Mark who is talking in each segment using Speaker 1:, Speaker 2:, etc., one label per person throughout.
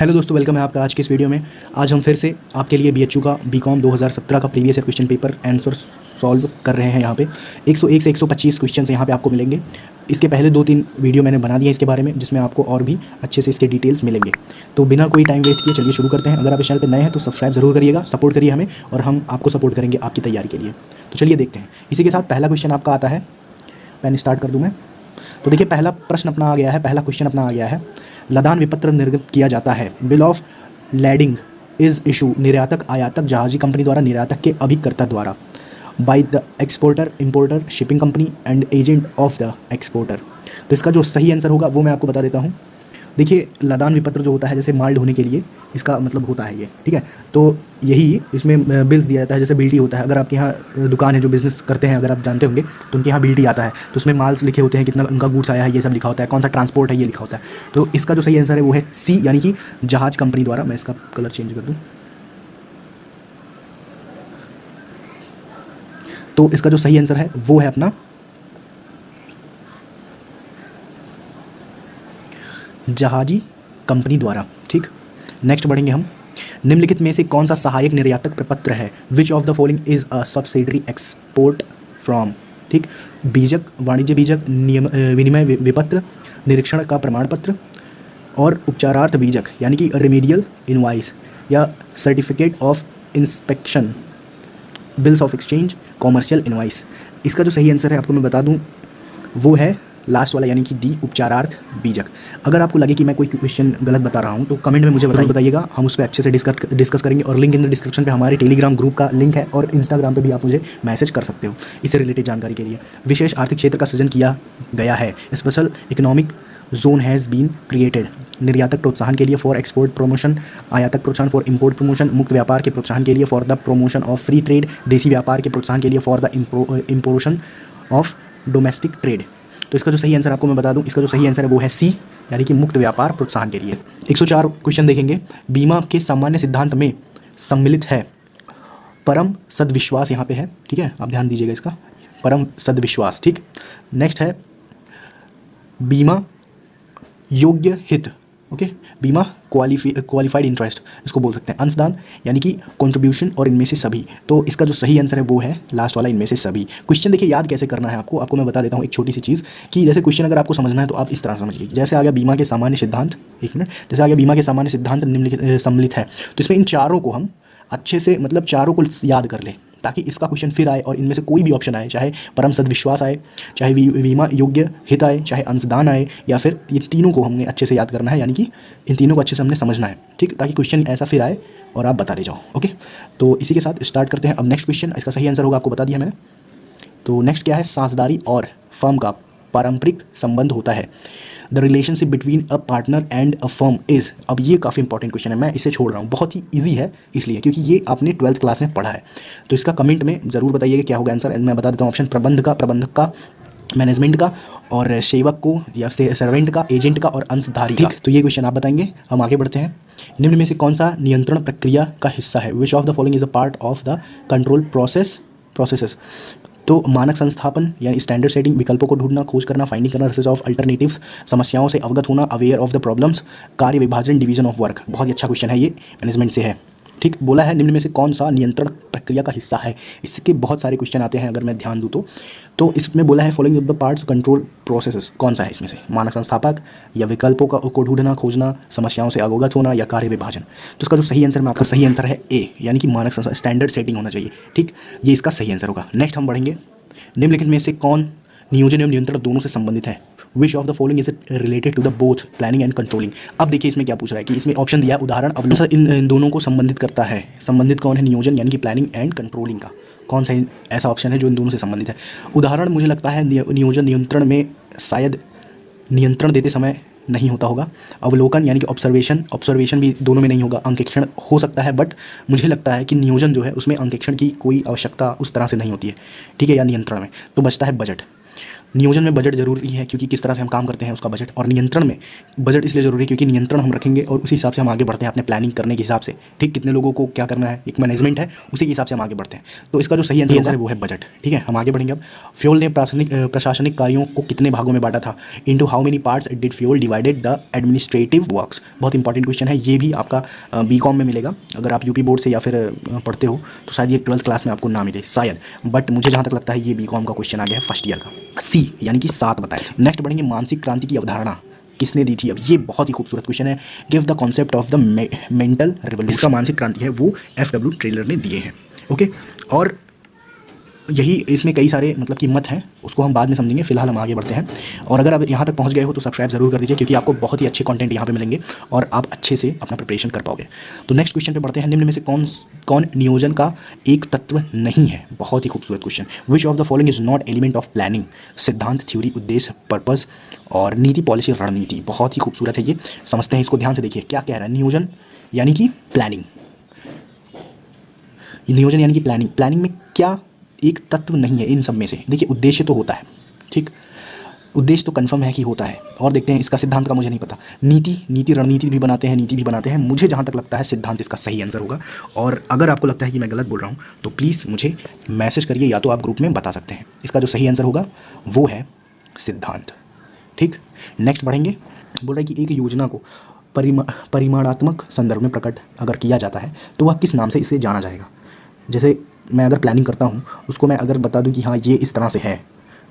Speaker 1: Hello दोस्तों, welcome है आपका आज के इस वीडियो में। आज हम फिर से आपके लिए बीएचयू का बीकॉम 2017 का previous year question paper answer solve कर रहे हैं। यहाँ पे 101 से 125 क्वेश्चंस यहाँ पे आपको मिलेंगे। इसके पहले 2-3 वीडियो मैंने बना दिए इसके बारे में, जिसमें आपको और भी अच्छे से इसके डिटेल्स मिलेंगे। तो बिना कोई टाइम वेस्ट किए चलिए शुरू करते हैं। अगर आप इस चैनल पर नए हैं तो सब्सक्राइब जरूर करिएगा, सपोर्ट करिए हमें और हम आपको सपोर्ट करेंगे आपकी तैयारी के लिए। तो चलिए देखते हैं। इसी के साथ पहला क्वेश्चन आपका आता है, मैंने स्टार्ट कर दूँ मैं। तो देखिए पहला प्रश्न अपना आ गया है, पहला क्वेश्चन अपना आ गया है। लदान विपत्र निर्गत किया जाता है। Bill of lading is issue निर्यातक आयातक जहाजी कंपनी द्वारा निर्यातक के अभिकर्ता द्वारा by the exporter importer shipping company and agent of the exporter. तो इसका जो सही आंसर होगा वो मैं आपको बता देता हूँ। देखिए लदान विपत्र जो होता है, जैसे माल ढोने के लिए इसका मतलब होता है ये, ठीक है। तो यही इसमें बिल्स दिया जाता है, जैसे बिल्टी होता है। अगर आपके यहाँ दुकान है, जो बिज़नेस करते हैं, अगर आप जानते होंगे तो उनके यहाँ बिल्टी आता है, तो उसमें माल्स लिखे होते हैं, कितना उनका गुड्स आया है, ये सब लिखा होता है, कौन सा ट्रांसपोर्ट है ये लिखा होता है। तो इसका जो सही आंसर है वो है सी, यानी कि जहाज कंपनी द्वारा। मैं इसका कलर चेंज कर दूँ तो इसका जो सही आंसर है वो है अपना जहाजी कंपनी द्वारा, ठीक। नेक्स्ट बढ़ेंगे हम। निम्नलिखित में से कौन सा सहायक निर्यातक प्रपत्र है? Which of the following is a subsidiary export from, ठीक। बीजक, वाणिज्य बीजक, नियम विनिमय विपत्र, निरीक्षण का प्रमाण पत्र और उपचारार्थ बीजक यानी कि रेमेडियल इनवाइस या certificate of inspection, bills of exchange, commercial invoice. इसका जो सही आंसर है आपको मैं बता दूं वो है लास्ट वाला, यानी कि डी, उपचारार्थ बीजक। अगर आपको लगे कि मैं कोई क्वेश्चन गलत बता रहा हूं तो कमेंट में मुझे बताइएगा, हम उस पर अच्छे से डिस्कस करेंगे। और लिंक इन द डिस्क्रिप्शन पे हमारे टेलीग्राम ग्रुप का लिंक है और इंस्टाग्राम पे भी आप मुझे मैसेज कर सकते हो इससे रिलेटेड जानकारी के लिए। विशेष आर्थिक क्षेत्र का सृजन किया गया है। Special economic zone has been created. निर्यातक प्रोत्साहन के लिए फॉर एक्सपोर्ट प्रमोशन, आयातक प्रोत्साहन फॉर इंपोर्ट प्रमोशन, मुक्त व्यापार के प्रोत्साहन के लिए for the promotion of free trade, देसी व्यापार के प्रोत्साहन के लिए for the promotion of domestic trade. तो इसका जो सही आंसर आपको मैं बता दूं, इसका जो सही आंसर है वो है सी, यानी कि मुक्त व्यापार प्रोत्साहन के लिए। 104 क्वेश्चन देखेंगे। बीमा के सामान्य सिद्धांत में सम्मिलित है परम सद्विश्वास, यहाँ पे है, ठीक है, आप ध्यान दीजिएगा इसका, परम सद्विश्वास, ठीक। नेक्स्ट है बीमा योग्य हित, ओके। बीमा क्वालिफाइड इंटरेस्ट इसको बोल सकते हैं। अंशदान यानी कि कंट्रीब्यूशन और इनमें से सभी। तो इसका जो सही आंसर है वो है लास्ट वाला, इनमें से सभी। क्वेश्चन देखिए याद कैसे करना है आपको मैं बता देता हूँ एक छोटी सी चीज़, कि जैसे क्वेश्चन अगर आपको समझना है तो आप इस तरह समझिए। जैसे आ गया बीमा के सामान्य सिद्धांत, एक मिनट, जैसे आ गया बीमा के सामान्य सिद्धांत निम्नलिखित सम्मिलित है, तो इसमें इन चारों को हम अच्छे से, मतलब चारों को याद कर लें ताकि इसका क्वेश्चन फिर आए और इनमें से कोई भी ऑप्शन आए, चाहे परम सद्विश्वास आए, चाहे बीमा योग्य हित आए, चाहे अंशदान आए, या फिर ये तीनों को हमने अच्छे से याद करना है, यानी कि इन तीनों को अच्छे से हमने समझना है, ठीक, ताकि क्वेश्चन ऐसा फिर आए और आप बता दे जाओ, ओके। तो इसी के साथ स्टार्ट करते हैं अब नेक्स्ट क्वेश्चन। इसका सही आंसर होगा आपको बता दिया मैंने। तो नेक्स्ट क्या है? साझेदारी और फर्म का पारंपरिक संबंध होता है। The relationship between a partner and a firm is. अब ये काफ़ी इंपॉर्टेंट क्वेश्चन है, मैं इसे छोड़ रहा हूँ, बहुत ही इजी है इसलिए क्योंकि ये आपने 12th क्लास में पढ़ा है। तो इसका कमेंट में ज़रूर बताइएगा क्या होगा आंसर। मैं बता देता हूँ ऑप्शन: प्रबंधक का, मैनेजमेंट का, और सेवक को या सर्वेंट का, एजेंट का और अंशधारी का। तो ये क्वेश्चन आप बताएंगे। हम आगे बढ़ते हैं। निम्न में से कौन सा नियंत्रण प्रक्रिया का हिस्सा है? Which of the following is a part of the control processes. तो मानक संस्थापन यानी स्टैंडर्ड सेटिंग, विकल्पों को ढूंढना, खोज करना, फाइंडिंग करना, रिसर्च ऑफ अल्टरनेटिव्स, समस्याओं से अवगत होना, अवेयर ऑफ द प्रॉब्लम्स, कार्य विभाजन, डिवीजन ऑफ वर्क। बहुत ही अच्छा क्वेश्चन है, ये मैनेजमेंट से है, ठीक। बोला है निम्न में से कौन सा नियंत्रण प्रक्रिया का हिस्सा है। इसके बहुत सारे क्वेश्चन आते हैं अगर मैं ध्यान दूँ तो इसमें बोला है following of the parts control processes, कौन सा है इसमें से? मानक संस्थापक या विकल्पों को ढूंढना, खोजना, समस्याओं से अवगत होना या कार्य विभाजन। तो इसका जो सही आंसर में आपका सही आंसर है ए, यानी कि मानक स्टैंडर्ड सेटिंग होना चाहिए, ठीक। ये इसका सही आंसर होगा। नेक्स्ट हम बढ़ेंगे। निम्नलिखित में से कौन नियोजन एवं नियंत्रण दोनों से संबंधित है? Which of the following is related to the both planning and controlling. अब देखिए इसमें क्या पूछ रहा है कि इसमें ऑप्शन दिया है उदाहरण, अब इन दोनों को संबंधित करता है। संबंधित कौन है? नियोजन यानी कि प्लानिंग एंड कंट्रोलिंग का कौन सा ऐसा ऑप्शन है जो इन दोनों से संबंधित है? उदाहरण मुझे लगता है नियोजन नियंत्रण में शायद नियंत्रण देते समय नहीं होता होगा। अवलोकन यानी कि ऑब्जर्वेशन भी दोनों में नहीं होगा। अंकेक्षण हो सकता है, बट मुझे लगता है कि नियोजन जो है उसमें अंकेक्षण की कोई आवश्यकता उस तरह से नहीं होती है, ठीक है, या नियंत्रण में। तो बचता है बजट। नियोजन में बजट जरूरी है क्योंकि किस तरह से हम काम करते हैं उसका बजट, और नियंत्रण में बजट इसलिए जरूरी है क्योंकि नियंत्रण हम रखेंगे और उसी हिसाब से हम आगे बढ़ते हैं अपने प्लानिंग करने के हिसाब से, ठीक, कितने लोगों को क्या करना है, एक मैनेजमेंट है, उसी के हिसाब से हम आगे बढ़ते हैं। तो इसका जो सही आंसर है वो है बजट। ठीक है, हम आगे बढ़ेंगे। अब फ्योल ने प्रशासनिक कार्यों को कितने भागों में बांटा था? Into how many parts did Fayol divided the administrative works. बहुत इंपॉर्टेंट क्वेश्चन है, ये भी आपका बीकॉम में मिलेगा। अगर आप यूपी बोर्ड से या फिर पढ़ते हो तो शायद ये 12th क्लास में आपको ना मिले शायद, बट मुझे जहाँ तक लगता है ये बीकॉम का क्वेश्चन आ गया है फर्स्ट ईयर का। सी यानी कि 7 बताएं। नेक्स्ट बढ़ेंगे, मानसिक क्रांति की अवधारणा किसने दी थी? अब ये बहुत ही खूबसूरत क्वेश्चन है। Give the concept of the mental revolution. इसका मानसिक क्रांति है वो FW टेलर ने दिए हैं। ओके, और यही इसमें कई सारे मतलब कि मत हैं, उसको हम बाद में समझेंगे, फिलहाल हम आगे बढ़ते हैं। और अगर आप यहाँ तक पहुँच गए हो तो सब्सक्राइब जरूर कर दीजिए क्योंकि आपको बहुत ही अच्छे कंटेंट यहाँ पे मिलेंगे और आप अच्छे से अपना प्रिपरेशन कर पाओगे। तो नेक्स्ट क्वेश्चन पे बढ़ते हैं। निम्न में से कौन नियोजन का एक तत्व नहीं है? बहुत ही खूबसूरत question. Which of the following is not element of planning? सिद्धांत, थ्योरी, उद्देश्य, पर्पस और नीति, पॉलिसी, रणनीति। बहुत ही खूबसूरत है ये, समझते हैं इसको ध्यान से। देखिए क्या कह रहा है, नियोजन यानी कि प्लानिंग, नियोजन यानी कि प्लानिंग। प्लानिंग में क्या एक तत्व नहीं है इन सब में से? देखिए उद्देश्य तो होता है, ठीक, उद्देश्य तो कंफर्म है कि होता है, और देखते हैं इसका सिद्धांत का मुझे नहीं पता। नीति रणनीति भी बनाते हैं, नीति भी बनाते हैं। मुझे जहाँ तक लगता है सिद्धांत इसका सही आंसर होगा, और अगर आपको लगता है कि मैं गलत बोल रहा हूँ तो प्लीज़ मुझे मैसेज करिए या तो आप ग्रुप में बता सकते हैं। इसका जो सही आंसर होगा वो है सिद्धांत। ठीक, नेक्स्ट बढ़ेंगे। बोल रहा है कि एक योजना को परिमाणात्मक संदर्भ में प्रकट अगर किया जाता है तो वह किस नाम से इसे जाना जाएगा? जैसे मैं अगर प्लानिंग करता हूँ उसको मैं अगर बता दूँ कि हाँ ये इस तरह से है,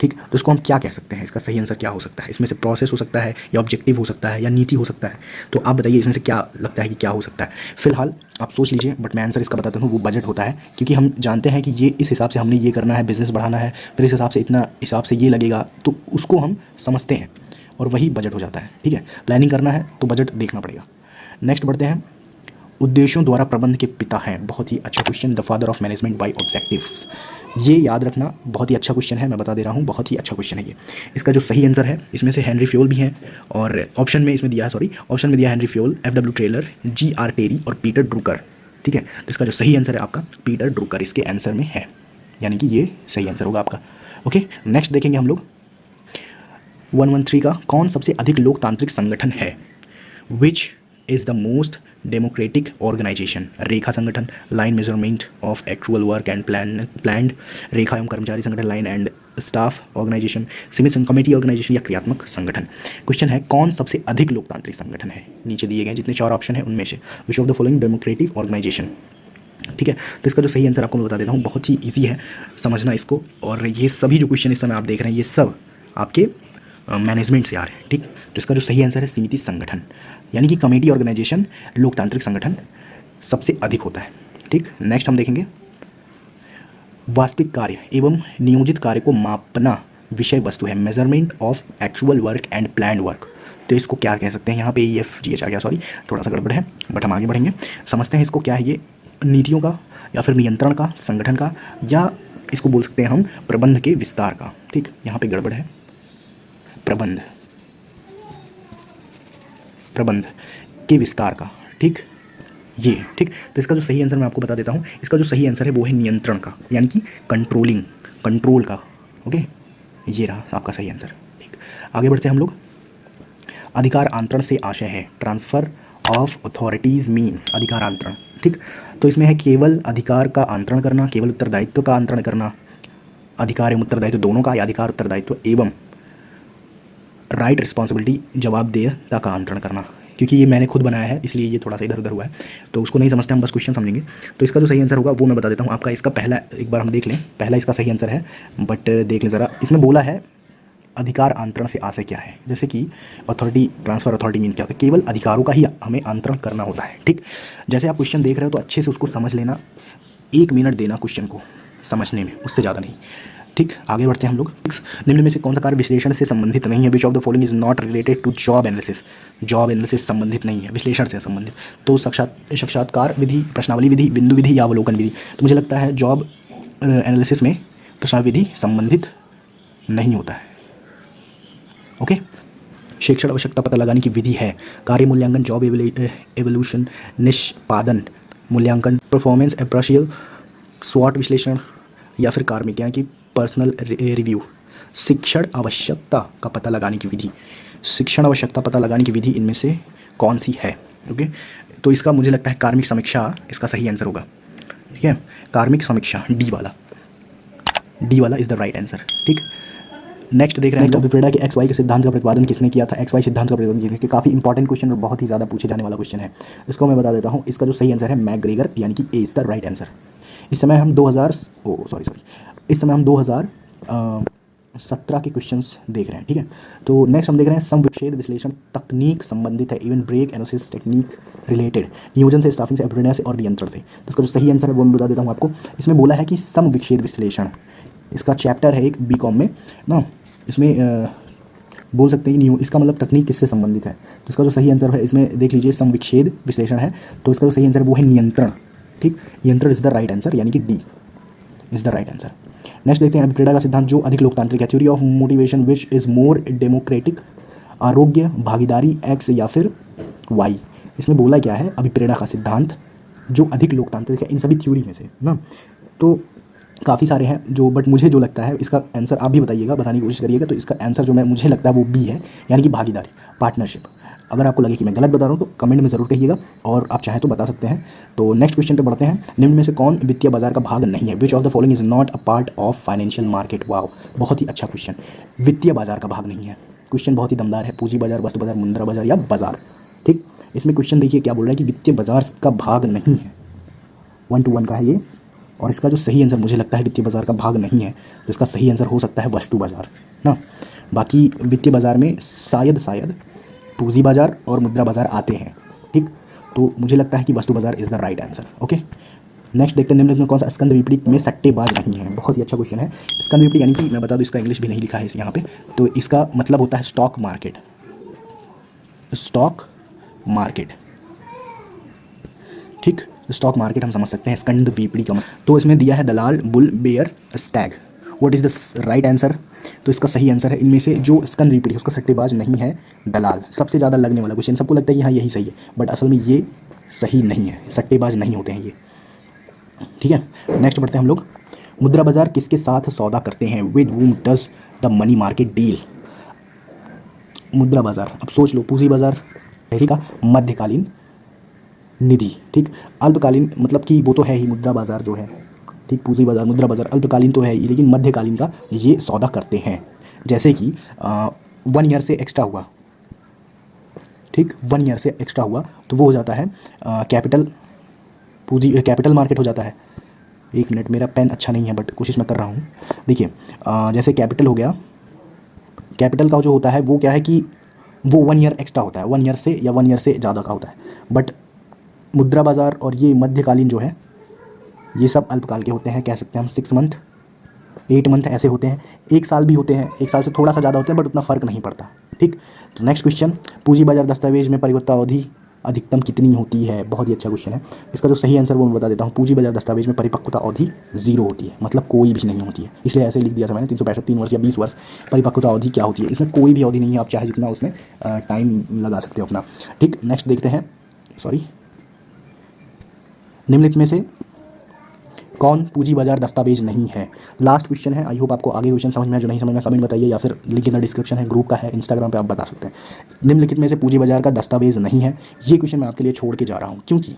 Speaker 1: ठीक, तो इसको हम क्या कह सकते हैं? इसका सही आंसर क्या हो सकता है? इसमें से प्रोसेस हो सकता है या ऑब्जेक्टिव हो सकता है या नीति हो सकता है। तो आप बताइए इसमें से क्या लगता है कि क्या हो सकता है? फिलहाल आप सोच लीजिए, बट मैं आंसर इसका बताता हूँ, वो बजट होता है क्योंकि हम जानते हैं कि ये इस हिसाब से हमने ये करना है, बिजनेस बढ़ाना है, फिर इस हिसाब से इतना हिसाब से ये लगेगा, तो उसको हम समझते हैं और वही बजट हो जाता है। ठीक है, प्लानिंग करना है तो बजट देखना पड़ेगा। नेक्स्ट बढ़ते हैं। उद्देश्यों द्वारा प्रबंध के पिता हैं। बहुत ही अच्छा question, the father of management by objectives. ये याद रखना, बहुत ही अच्छा क्वेश्चन है, मैं बता दे रहा हूँ, बहुत ही अच्छा क्वेश्चन है ये। इसका जो सही आंसर है इसमें से हेनरी फ्योल भी हैं, और ऑप्शन में इसमें दिया है, ऑप्शन में दिया Henry Fayol, FW Taylor, GR Terry और पीटर ड्रुकर। ठीक है, तो इसका जो सही आंसर है आपका पीटर ड्रुकर इसके आंसर में है, यानी कि ये सही आंसर होगा आपका। ओके, नेक्स्ट देखेंगे हम लोग 113 का। कौन सबसे अधिक लोकतांत्रिक संगठन है? Which is the most democratic organization? रेखा संगठन, line measurement of actual work and planned, रेखा एवं कर्मचारी संगठन, लाइन एंड स्टाफ ऑर्गेनाइजेशन, सीमित कमेटी ऑर्गेनाइजेशन या क्रियात्मक संगठन। क्वेश्चन है कौन सबसे अधिक लोकतांत्रिक संगठन है? नीचे दिए गए जितने 4 ऑप्शन है उनमें से which of the following democratic organisation. ठीक है, तो इसका जो सही आंसर आपको मैं बता देता हूँ, बहुत ही ईजी है समझना इसको, और ये सभी जो क्वेश्चन इस समय आप देख रहे हैं ये सब आपके मैनेजमेंट से आ रहे हैं। ठीक, तो इसका जो सही आंसर है समिति संगठन, यानी कि कमेटी ऑर्गेनाइजेशन लोकतांत्रिक संगठन सबसे अधिक होता है। ठीक, नेक्स्ट हम देखेंगे वास्तविक कार्य एवं नियोजित कार्य को मापना विषय वस्तु है, measurement of actual work and planned work. तो इसको क्या कह सकते हैं? यहाँ पे EFGH आ गया, सॉरी थोड़ा सा गड़बड़ है, बट हम आगे बढ़ेंगे, समझते हैं इसको क्या है ये, नीतियों का या फिर नियंत्रण का, संगठन का, या इसको बोल सकते हैं हम प्रबंध के विस्तार का। ठीक, यहाँ पे गड़बड़ है, प्रबंध के विस्तार का। ठीक, ये ठीक, तो इसका जो सही आंसर मैं आपको बता देता हूँ, इसका जो सही आंसर है वो है नियंत्रण का, यानी कि कंट्रोल का। ओके, ये रहा आपका सही आंसर। ठीक, आगे बढ़ते हैं हम लोग। अधिकार आंतरण से आशय है, ट्रांसफर ऑफ अथॉरिटीज़ मीन्स अधिकार आंतरण। ठीक, तो इसमें है केवल अधिकार का आंतरण करना, केवल उत्तरदायित्व का आंतरण करना, अधिकार एवं उत्तरदायित्व दोनों का, या अधिकार उत्तरदायित्व एवं राइट रिस्पॉन्सिबिलिटी जवाबदेहता का आंतरण करना। क्योंकि ये मैंने खुद बनाया है इसलिए ये थोड़ा सा इधर उधर हुआ है, तो उसको नहीं समझते हम, बस क्वेश्चन समझेंगे। तो इसका जो सही आंसर होगा वो मैं बता देता हूँ आपका। इसका पहला एक बार हम देख लें, पहला इसका सही आंसर है, बट देख लें ज़रा। इसमें बोला है अधिकार आंतरण से आशय क्या है, जैसे कि अथॉरिटी, ट्रांसफर अथॉरिटी मीन्स क्या होता है? केवल अधिकारों का ही हमें आंतरण करना होता है। ठीक, जैसे आप क्वेश्चन देख रहे हो तो अच्छे से उसको समझ लेना, 1 मिनट देना क्वेश्चन को समझने में, उससे ज़्यादा नहीं। ठीक, आगे बढ़ते हैं हम लोग। निम्न में से कौन सा कार्य विश्लेषण से संबंधित नहीं है? Which of the following is not related to job analysis? Job analysis संबंधित नहीं है, विश्लेषण से संबंधित। तो साक्षात्कार विधि, प्रश्नावली विधि, बिंदु विधि या अवलोकन विधि। तो मुझे लगता है जॉब एनालिसिस में प्रश्नावली विधि संबंधित नहीं होता है। ओके, शिक्षण आवश्यकता पता लगाने की विधि है, कार्य मूल्यांकन, जॉब एवोल्यूशन, निष्पादन मूल्यांकन, परफॉर्मेंस अप्रेशियल, स्वॉट विश्लेषण, या फिर कार्मिक यानी कि पर्सनल रिव्यू, शिक्षण आवश्यकता का पता लगाने की विधि, शिक्षण आवश्यकता पता लगाने की विधि इनमें से कौन सी है? ओके, तो इसका मुझे लगता है कार्मिक समीक्षा इसका सही आंसर होगा। ठीक है, कार्मिक समीक्षा डी वाला इज द राइट आंसर। ठीक, नेक्स्ट देख रहे हैं अभिप्रेरणा के एक्स वाई के सिद्धांत का प्रतिपादन किसने किया था? एक्स वाई सिद्धांत का प्रतिपादन किसने किया? काफ़ी इंपॉर्टेंट क्वेश्चन और बहुत ही ज़्यादा पूछे जाने वाला क्वेश्चन है। इसको मैं बता देता हूँ, इसका जो सही आंसर है मैकग्रेगर, यानी कि ए इज द राइट आंसर। इस समय हम 2017 के क्वेश्चंस देख रहे हैं। ठीक है, तो नेक्स्ट हम देख रहे हैं सम विच्छेद विश्लेषण तकनीक संबंधित है, even break analysis technique related, नियोजन से, स्टाफिंग से, अभिप्रेरणा से और नियंत्रण से। तो इसका जो सही आंसर है वो मैं बता देता हूँ आपको। इसमें बोला है कि सम विच्छेद विश्लेषण, इसका चैप्टर है एक बीकॉम में ना, इसमें बोल सकते हैं कि इसका मतलब तकनीक किससे संबंधित है। तो इसका जो सही आंसर है इसमें देख लीजिए, सम विच्छेद विश्लेषण है, तो इसका जो सही आंसर है वो है नियंत्रण। ठीक, नियंत्रण इज द राइट आंसर, यानी कि D is the right answer. Next देखते हैं अभिप्रेरणा का सिद्धांत जो अधिक लोकतांत्रिक है, theory of motivation which is more democratic, आरोग्य, भागीदारी, एक्स या फिर वाई। इसमें बोला क्या है, अभिप्रेरणा का सिद्धांत जो अधिक लोकतांत्रिक है इन सभी थ्योरी में से ना, तो काफ़ी सारे हैं जो, बट मुझे जो लगता है इसका आंसर आप भी बताइएगा, बताने की कोशिश करिएगा। तो इसका आंसर जो मुझे लगता है वो बी है, यानी कि भागीदारी, पार्टनरशिप। अगर आपको लगे कि मैं गलत बता रहा हूँ तो कमेंट में ज़रूर कहिएगा, और आप चाहें तो बता सकते हैं। तो नेक्स्ट क्वेश्चन पे बढ़ते हैं। निम्न में से कौन वित्तीय बाजार का भाग नहीं है? Which of the following is not a part of financial market? Wow, बहुत ही अच्छा क्वेश्चन। वित्तीय बाजार का भाग नहीं है, क्वेश्चन बहुत ही दमदार है। पूंजी बाजार, वस्तु बाजार, मुद्रा बाजार या बाजार। ठीक, इसमें क्वेश्चन देखिए क्या बोल रहा है कि वित्तीय बाजार का भाग नहीं है, 1 to 1 का है ये, और इसका जो सही आंसर मुझे लगता है वित्तीय बाजार का भाग नहीं है, तो इसका सही आंसर हो सकता है वस्तु बाजार ना। बाकी वित्तीय बाजार में शायद पूंजी बाजार और मुद्रा बाजार आते हैं। ठीक, तो मुझे लगता है कि वस्तु बाजार is the right answer. Okay, next देखते हैं निम्न में कौन सा स्कंद विपरीत में सट्टेबाज नहीं है? बहुत ही अच्छा क्वेश्चन है। स्कंद विपरीत यानी कि मैं बता दूं, इसका इंग्लिश भी नहीं लिखा है इस यहाँ पे, तो इसका मतलब होता है स्टॉक मार्केट, स्टॉक मार्केट। ठीक, स्टॉक मार्केट हम समझ सकते हैं स्कंद विपरीत का। तो इसमें दिया है दलाल, bull, bear, stag. What is the right answer? तो इसका सही आंसर है इनमें से जो स्कंद विपरीत उसका सट्टेबाज नहीं है, दलाल। सबसे ज़्यादा लगने वाला क्वेश्चन, सबको लगता है कि हाँ यही सही है, बट असल में ये सही नहीं है, सट्टेबाज नहीं होते हैं ये। ठीक है, नेक्स्ट बढ़ते हैं हम लोग। मुद्रा बाजार किसके साथ सौदा करते हैं? With whom does the money market deal? मुद्रा बाजार, अब सोच लो, पूंजी बाजार का मध्यकालीन निधि। ठीक, अल्पकालीन मतलब कि वो तो है ही मुद्रा बाजार जो है। ठीक, पूंजी बाजार, मुद्रा बाजार अल्पकालीन तो है ही, लेकिन मध्यकालीन का ये सौदा करते हैं। जैसे कि 1 ईयर से एक्स्ट्रा हुआ, ठीक, 1 ईयर से एक्स्ट्रा हुआ तो वो हो जाता है कैपिटल, पूंजी कैपिटल मार्केट हो जाता है। 1 मिनट, मेरा पेन अच्छा नहीं है बट कोशिश मैं कर रहा हूँ। देखिए जैसे कैपिटल हो गया, कैपिटल का जो होता है वो क्या है कि वो 1 ईयर एक्स्ट्रा होता है, 1 ईयर से या 1 ईयर से ज़्यादा का होता है। बट मुद्रा बाजार और ये मध्यकालीन जो है ये सब अल्पकाल के होते हैं, कह सकते हैं हम 6 मंथ, 8 मंथ ऐसे होते हैं, 1 साल भी होते हैं, 1 साल से थोड़ा सा ज़्यादा होते हैं बट उतना फ़र्क नहीं पड़ता। ठीक, तो नेक्स्ट क्वेश्चन, पूंजी बाजार दस्तावेज में परिपक्वता अवधि अधिकतम कितनी होती है? बहुत ही अच्छा क्वेश्चन है। इसका जो सही आंसर वो मैं बता देता हूँ, पूंजी बाजार दस्तावेज में परिपक्वता अवधि 0 होती है, मतलब कोई भी नहीं होती है, इसलिए ऐसे लिख दिया था मैंने। 365 3 वर्ष या 20 वर्ष परिपक्वता अवधि क्या होती है? इसमें कोई भी अवधि नहीं है, आप चाहे जितना उसमें टाइम लगा सकते हो अपना। ठीक, नेक्स्ट देखते हैं, निम्नलिखित में से कौन पूंजी बाजार दस्तावेज नहीं है? लास्ट क्वेश्चन है। आई होप आपको आगे क्वेश्चन समझ में आया, जो नहीं समझ में कमेंट बताइए, या फिर लिंक इन द डिस्क्रिप्शन है, ग्रुप का है, इंस्टाग्राम पे आप बता सकते हैं। निम्नलिखित में से पूंजी बाजार का दस्तावेज नहीं है, ये क्वेश्चन मैं आपके लिए छोड़ के जा रहा हूँ, क्योंकि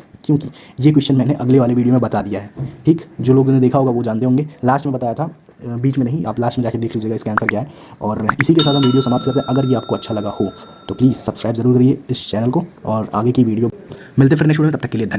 Speaker 1: ये क्वेश्चन मैंने अगले वाले वीडियो में बता दिया है। ठीक, जो लोगों ने देखा होगा वो जानते होंगे, लास्ट में बताया था, बीच में नहीं, आप लास्ट में जाके देख लीजिएगा इसका आंसर क्या है। और इसी के साथ हम वीडियो समाप्त करते हैं। अगर ये आपको अच्छा लगा हो तो प्लीज़ सब्सक्राइब जरूर करिए इस चैनल को, और आगे की वीडियो मिलते फिर नेक्स्ट वीडियो में, तब तक के लिए धन्यवाद।